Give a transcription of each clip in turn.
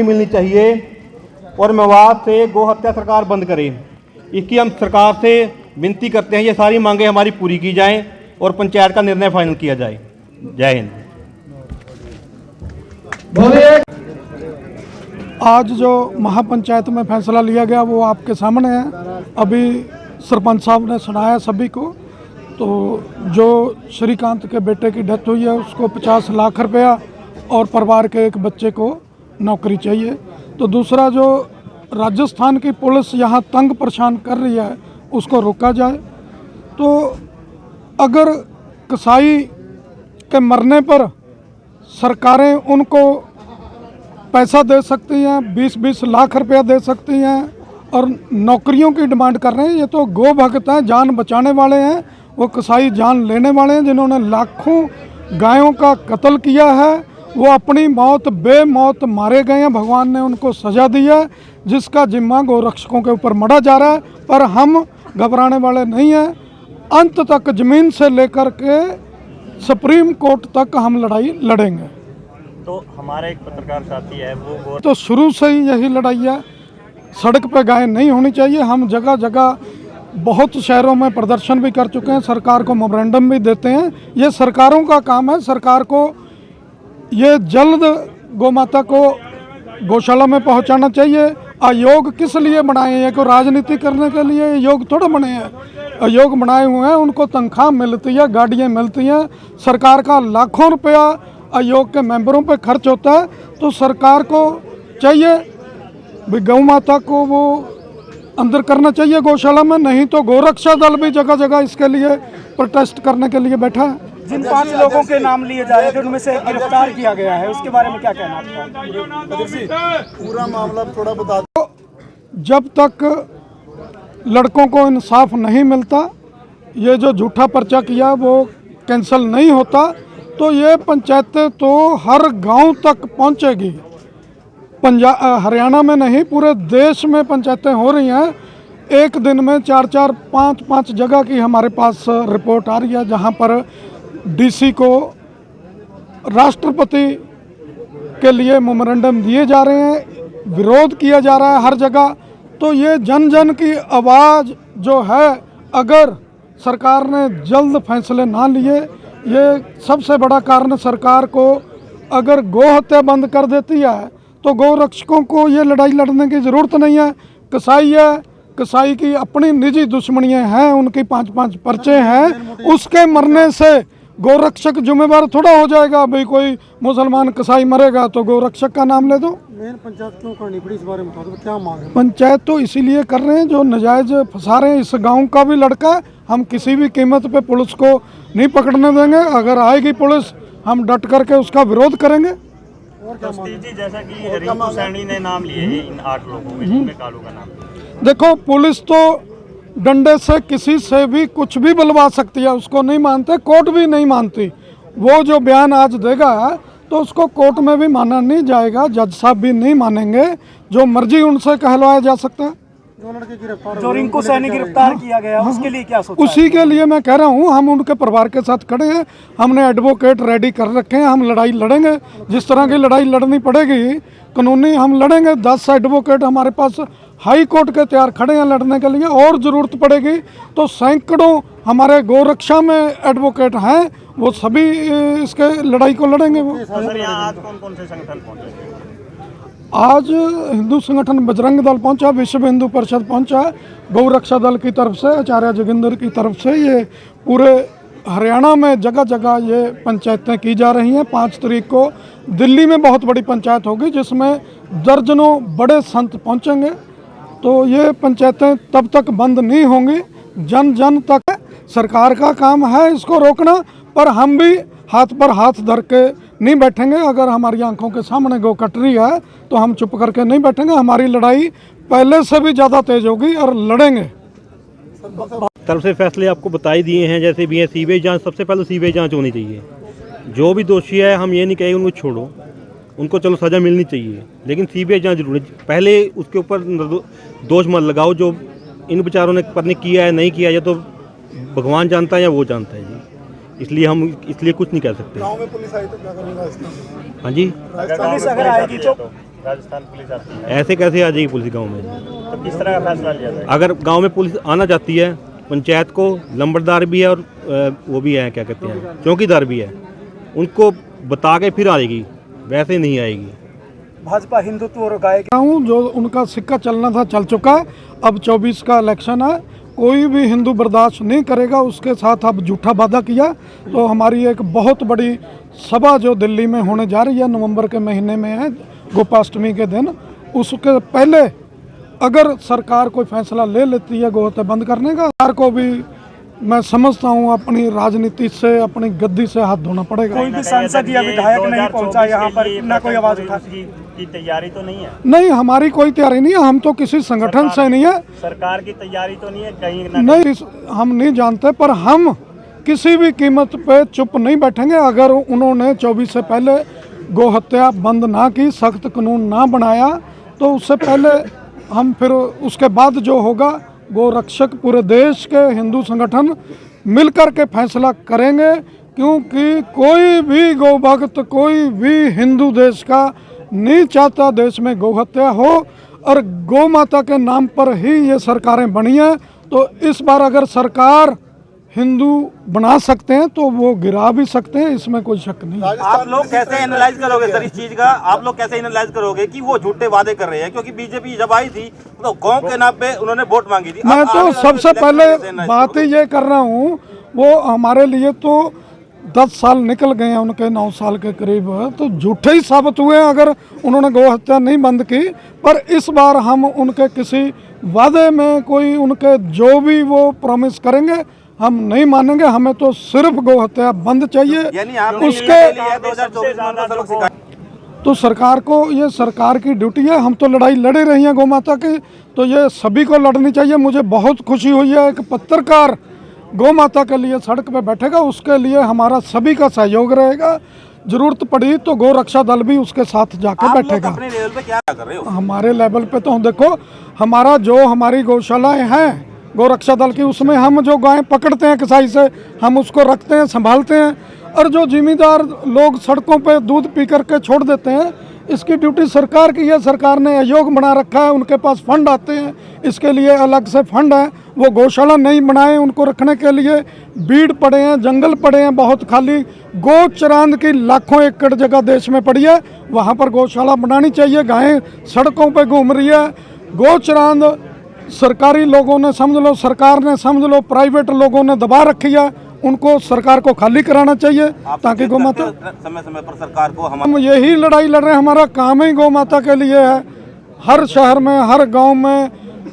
मिलनी चाहिए और मेवात से गौ हत्या सरकार बंद करे। इसकी हम सरकार से विनती करते हैं, ये सारी मांगें हमारी पूरी की जाएं और पंचायत का निर्णय फाइनल किया जाए। जय हिंद। आज जो महापंचायत में फैसला लिया गया वो आपके सामने है। अभी सरपंच साहब ने सुनाया सभी को। तो जो श्रीकांत के बेटे की डेथ हुई है उसको 50 लाख रुपया और परिवार के एक बच्चे को नौकरी चाहिए। तो दूसरा, जो राजस्थान की पुलिस यहाँ तंग परेशान कर रही है उसको रोका जाए। तो अगर कसाई के मरने पर सरकारें उनको पैसा दे सकती हैं, 20-20 लाख रुपया दे सकती हैं और नौकरियों की डिमांड कर रहे हैं, ये तो गौ भक्त हैं, जान बचाने वाले हैं। वो कसाई जान लेने वाले हैं जिन्होंने लाखों गायों का कत्ल किया है। वो अपनी मौत बेमौत मारे गए हैं, भगवान ने उनको सजा दी है, जिसका जिम्मा गौरक्षकों के ऊपर मढ़ा जा रहा है। पर हम घबराने वाले नहीं हैं। अंत तक ज़मीन से लेकर के सुप्रीम कोर्ट तक हम लड़ाई लड़ेंगे। तो हमारा एक पत्रकार साथी है वो तो शुरू से ही यही लड़ाई है। सड़क पे गाय नहीं होनी चाहिए। हम जगह जगह बहुत शहरों में प्रदर्शन भी कर चुके हैं, सरकार को मेमोरेंडम भी देते हैं। ये सरकारों का काम है। सरकार को ये जल्द गौ माता को गौशाला में पहुंचाना चाहिए। आयोग किस लिए बनाए हैं? कोई राजनीति करने के लिए योग थोड़ा बने हैं। आयोग बनाए हुए हैं, उनको तनख्वाह मिलती है, गाड़ियाँ मिलती हैं, सरकार का लाखों रुपया आयोग के मेंबरों पे खर्च होता है। तो सरकार को चाहिए भी गौ माता को वो अंदर करना चाहिए गौशाला में, नहीं तो गोरक्षा दल भी जगह जगह इसके लिए प्रोटेस्ट करने के लिए बैठा है। जिन 5 लोगों के नाम लिए जा रहे थे उनमें से गिरफ्तार किया गया है, उसके बारे में क्या कहना आपका? पूरा मामला थोड़ा बता दो। जब तक लड़कों को इंसाफ नहीं मिलता, ये जो झूठा पर्चा किया वो कैंसिल नहीं होता, तो ये पंचायतें तो हर गांव तक पहुंचेगी। हरियाणा में नहीं, पूरे देश में पंचायतें हो रही हैं। एक दिन में 4-4, 5-5 जगह की हमारे पास रिपोर्ट आ रही है जहां पर डीसी को राष्ट्रपति के लिए मेमोरेंडम दिए जा रहे हैं, विरोध किया जा रहा है हर जगह। तो ये जन जन की आवाज़ जो है, अगर सरकार ने जल्द फैसले ना लिए, ये सबसे बड़ा कारण सरकार को अगर गौ हत्या बंद कर देती है तो गौ रक्षकों को ये लड़ाई लड़ने की ज़रूरत नहीं है। कसाई है, कसाई की अपनी निजी दुश्मनियाँ हैं, उनकी 5-5 पर्चे हैं, उसके मरने से गौरक्षक जिम्मेवार थोड़ा हो जाएगा। भाई कोई मुसलमान कसाई मरेगा तो गौरक्षक का नाम ले दो। मेन पंचायत क्यों करनी पड़ी, इस बारे में बता दो, क्या मांग है? पंचायत तो इसीलिए कर रहे हैं जो नजायज फंसा रहे हैं। इस गांव का भी लड़का, हम किसी भी कीमत पे पुलिस को नहीं पकड़ने देंगे। अगर आएगी पुलिस, हम डट करके उसका विरोध करेंगे। जी, जैसा कि रिंकू सैनी ने नाम लिए हैं इन 8 लोगों में, जिनमें कालू का नाम। देखो, पुलिस तो डंडे से किसी से भी कुछ भी बुलवा सकती है, उसको नहीं मानते, कोर्ट भी नहीं मानती। वो जो बयान आज देगा तो उसको कोर्ट में भी माना नहीं जाएगा, जज साहब भी नहीं मानेंगे, जो मर्जी उनसे कहलवाया जा सकता है। जो रिंकू सैनी गिरफ्तार किया गया उसके लिए क्या सोचा? उसी के लिए मैं कह रहा हूँ, हम उनके परिवार के साथ खड़े हैं। हमने एडवोकेट रेडी कर रखे हैं, हम लड़ाई लड़ेंगे। जिस तरह की लड़ाई लड़नी पड़ेगी कानूनी, हम लड़ेंगे। 10 एडवोकेट हमारे पास हाई कोर्ट के तैयार खड़े हैं लड़ने के लिए। और ज़रूरत पड़ेगी तो सैकड़ों हमारे गौरक्षा में एडवोकेट हैं, वो सभी इसके लड़ाई को लड़ेंगे। वो सर, यहाँ आज कौन-कौन से संगठन पहुँचे? आज हिंदू संगठन बजरंग दल पहुंचा, विश्व हिंदू परिषद पहुंचा, गौरक्षा दल की तरफ से, आचार्य जोगिंदर की तरफ से। ये पूरे हरियाणा में जगह जगह ये पंचायतें की जा रही हैं। 5 तारीख को दिल्ली में बहुत बड़ी पंचायत होगी जिसमें दर्जनों बड़े संत पहुंचेंगे। तो ये पंचायतें तब तक बंद नहीं होंगी, जन जन तक। सरकार का काम है इसको रोकना, पर हम भी हाथ पर हाथ धर के नहीं बैठेंगे। अगर हमारी आंखों के सामने गौ कट रही है तो हम चुप करके नहीं बैठेंगे। हमारी लड़ाई पहले से भी ज़्यादा तेज होगी और लड़ेंगे। तरफ से फैसले आपको बता ही दिए हैं, जैसे भी है सीवेज जांच, सबसे पहले सीवेज जांच होनी चाहिए। जो भी दोषी है, हम ये नहीं कहेंगे उनको छोड़ो, उनको चलो सज़ा मिलनी चाहिए, लेकिन सीवेज जांच जरूरी। पहले उसके ऊपर दोष मत लगाओ। जो इन बेचारों ने पता किया है नहीं किया, या तो भगवान जानता है या वो जानता है जी। इसलिए हम कुछ नहीं कह सकते। गांव में पुलिस आई तो क्या करेंगे? हाँ जी, पुलिस अगर आएगी तो राजस्थान पुलिस आती है, ऐसे कैसे आ जाएगी पुलिस गांव में? तो किस तरह का फैसला लिया जाए? अगर गांव में पुलिस आना चाहती है, पंचायत को लंबरदार भी है और वो भी है, क्या कहते हैं, चौकीदार भी है, उनको बता के फिर आएगी, वैसे नहीं आएगी। भाजपा हिंदुत्व और गाय हूँ जो उनका सिक्का चलना था चल चुका है। अब 24 का इलेक्शन है, कोई भी हिंदू बर्दाश्त नहीं करेगा। उसके साथ अब झूठा वादा किया, तो हमारी एक बहुत बड़ी सभा जो दिल्ली में होने जा रही है, नवंबर के महीने में है, गोपाष्टमी के दिन। उसके पहले अगर सरकार कोई फैसला ले लेती है गोहत्या बंद करने का, सरकार को भी मैं समझता हूँ अपनी राजनीति से, अपनी गद्दी से हाथ धोना पड़ेगा। कोई भी सांसद या विधायक नहीं पहुंचा यहाँ पर, ना कोई आवाज उठा की तैयारी तो नहीं है, नहीं, हमारी कोई तैयारी नहीं है। हम तो किसी संगठन से नहीं है, सरकार की तैयारी तो नहीं है कहीं ना नहीं, हम नहीं जानते, पर हम किसी भी कीमत पे चुप नहीं बैठेंगे। अगर उन्होंने 24 से पहले गोहत्या बंद ना की, सख्त कानून ना बनाया, तो उससे पहले हम फिर उसके बाद जो होगा, गोरक्षक पूरे देश के हिंदू संगठन मिलकर के फैसला करेंगे। क्योंकि कोई भी गौ भक्त, कोई भी हिंदू देश का नहीं चाहता देश में गोहत्या हो, और गौ माता के नाम पर ही ये सरकारें बनी हैं। तो इस बार अगर सरकार हिंदू बना सकते हैं तो वो गिरा भी सकते हैं, इसमें कोई शक नहीं। आप लोग कैसे एनालाइज करोगे सर इस चीज का? आप लोग कैसे एनालाइज करोगे कि वो झूठे वादे कर रहे हैं? क्योंकि बीजेपी जब आई थी तो गांव के नाम पे उन्होंने वोट मांगी थी। मैं तो सबसे पहले बात ही ये कर रहा हूँ, वो हमारे लिए तो 10 साल निकल गए हैं, उनके 9 साल के करीब, तो झूठे ही साबित हुए हैं अगर उन्होंने गोहत्या नहीं बंद की। पर इस बार हम उनके किसी वादे में, कोई उनके जो भी वो प्रॉमिस करेंगे, हम नहीं मानेंगे। हमें तो सिर्फ गोहत्या बंद चाहिए। उसके तो सरकार को, ये सरकार की ड्यूटी है। हम तो लड़ाई लड़े रही हैं गौ माता की, तो ये सभी को लड़नी चाहिए। मुझे बहुत खुशी हुई है, एक पत्रकार गौ माता के लिए सड़क पे बैठेगा, उसके लिए हमारा सभी का सहयोग रहेगा। जरूरत पड़ी तो गौ रक्षा दल भी उसके साथ जाके बैठेगा। अपने लेवल पे क्या कर रहे हो? हमारे लेवल पे तो देखो, हमारा जो हमारी गौशालाएं हैं गौ रक्षा दल की, उसमें हम जो गायें पकड़ते हैं कसाई से, हम उसको रखते हैं, संभालते हैं। और जो जिम्मेदार लोग सड़कों पे दूध पी करके छोड़ देते हैं, इसकी ड्यूटी सरकार की है। सरकार ने आयोग बना रखा है, उनके पास फंड आते हैं, इसके लिए अलग से फंड है। वो गौशाला नहीं बनाए, उनको रखने के लिए बीड़ पड़े हैं, जंगल पड़े हैं बहुत खाली। गौ चरांद की लाखों एकड़ जगह देश में पड़ी है, वहाँ पर गौशाला बनानी चाहिए। गायें सड़कों पर घूम रही है। गौ चरांद सरकारी लोगों ने समझ लो, सरकार ने समझ लो, प्राइवेट लोगों ने दबा रखी है, उनको सरकार को खाली कराना चाहिए ताकि गौ माता समय समय पर सरकार को हम यही लड़ाई लड़ रहे हैं। हमारा काम ही गौ माता के लिए है। हर शहर में, हर गांव में,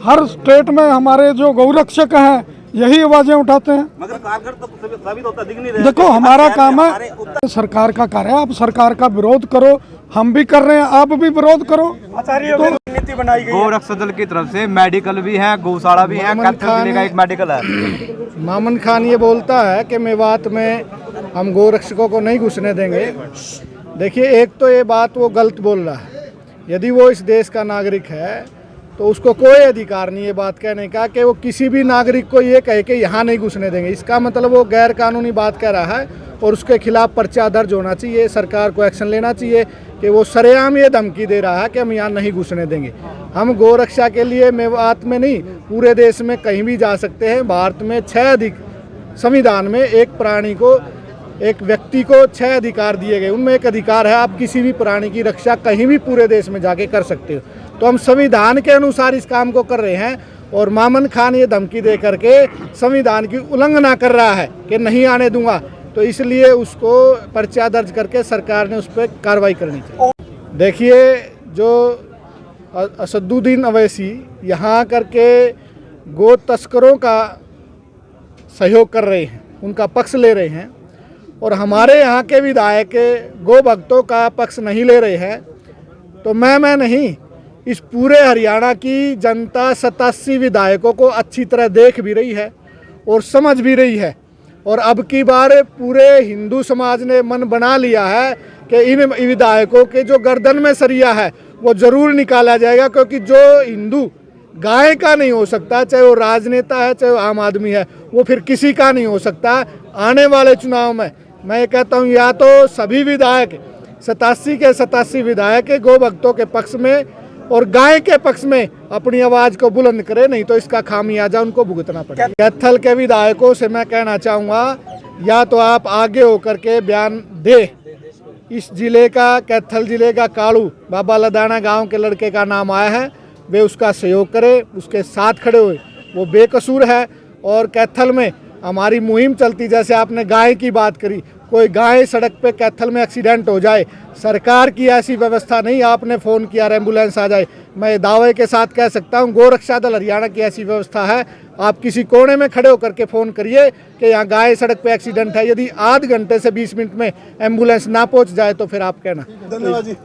हर स्टेट में हमारे जो गौरक्षक हैं यही आवाजें उठाते हैं। मगर कारगर तो साबित होता दिख नहीं रहा। देखो, हमारा काम है, सरकार का कार्य है। आप सरकार का विरोध करो, हम भी कर रहे हैं, आप भी विरोध करो। आचार्य नीति बनाई गई है। गौ रक्षा दल की तरफ से मेडिकल भी है, गौशाला भी है, कैथल जिले का एक मेडिकल है। मामन खान ये बोलता है कि मेवात में हम गौ रक्षकों को नहीं घुसने देंगे। देखिए, एक तो ये बात वो गलत बोल रहा है। यदि वो इस देश का नागरिक है तो उसको कोई अधिकार नहीं ये बात कहने का कि वो किसी भी नागरिक को ये कहे कि यहाँ नहीं घुसने देंगे। इसका मतलब वो गैर कानूनी बात कह रहा है और उसके खिलाफ पर्चा दर्ज होना चाहिए। सरकार को एक्शन लेना चाहिए कि वो सरेआम ये धमकी दे रहा है कि हम यहाँ नहीं घुसने देंगे। हम गौ रक्षा के लिए मेवात में नहीं, पूरे देश में कहीं भी जा सकते हैं। भारत में 6 संविधान में एक प्राणी को, एक व्यक्ति को 6 अधिकार दिए गए, उनमें एक अधिकार है आप किसी भी प्राणी की रक्षा कहीं भी पूरे देश में जाके कर सकते हो। तो हम संविधान के अनुसार इस काम को कर रहे हैं और मामन खान ये धमकी दे करके संविधान की उल्लंघना कर रहा है कि नहीं आने दूंगा, तो इसलिए उसको पर्चा दर्ज करके सरकार ने उस पर कार्रवाई करनी चाहिए। देखिए, जो असदुद्दीन अवैसी यहाँ करके गो तस्करों का सहयोग कर रहे हैं, उनका पक्ष ले रहे हैं, और हमारे यहाँ के विधायक गो भक्तों का पक्ष नहीं ले रहे हैं, तो मैं नहीं, इस पूरे हरियाणा की जनता 87 विधायकों को अच्छी तरह देख भी रही है और समझ भी रही है। और अब की बार पूरे हिंदू समाज ने मन बना लिया है कि इन विधायकों के जो गर्दन में सरिया है वो ज़रूर निकाला जाएगा, क्योंकि जो हिंदू गाय का नहीं हो सकता, चाहे वो राजनेता है चाहे वो आम आदमी है, वो फिर किसी का नहीं हो सकता। आने वाले चुनाव में मैं कहता हूँ या तो सभी विधायक 87 के 87 विधायक गौ भक्तों के पक्ष में और गाय के पक्ष में अपनी आवाज को बुलंद करे, नहीं तो इसका खामियाजा उनको भुगतना पड़ेगा। कैथल के विधायकों से मैं कहना चाहूँगा, या तो आप आगे होकर के बयान दे। इस जिले का, कैथल जिले का कालू बाबा लदाना गांव के लड़के का नाम आया है, वे उसका सहयोग करे, उसके साथ खड़े हुए, वो बेकसूर है। और कैथल में हमारी मुहिम चलती, जैसे आपने गाय की बात करी, कोई गाय सड़क पे कैथल में एक्सीडेंट हो जाए, सरकार की ऐसी व्यवस्था नहीं आपने फ़ोन किया और एम्बुलेंस आ जाए। मैं दावे के साथ कह सकता हूँ गोरक्षा दल हरियाणा की ऐसी व्यवस्था है। आप किसी कोने में खड़े होकर के फ़ोन करिए कि यहाँ गाय सड़क पे एक्सीडेंट है, यदि आध घंटे से 20 मिनट में एम्बुलेंस ना पहुँच जाए तो फिर आप कहना। धन्यवाद जी।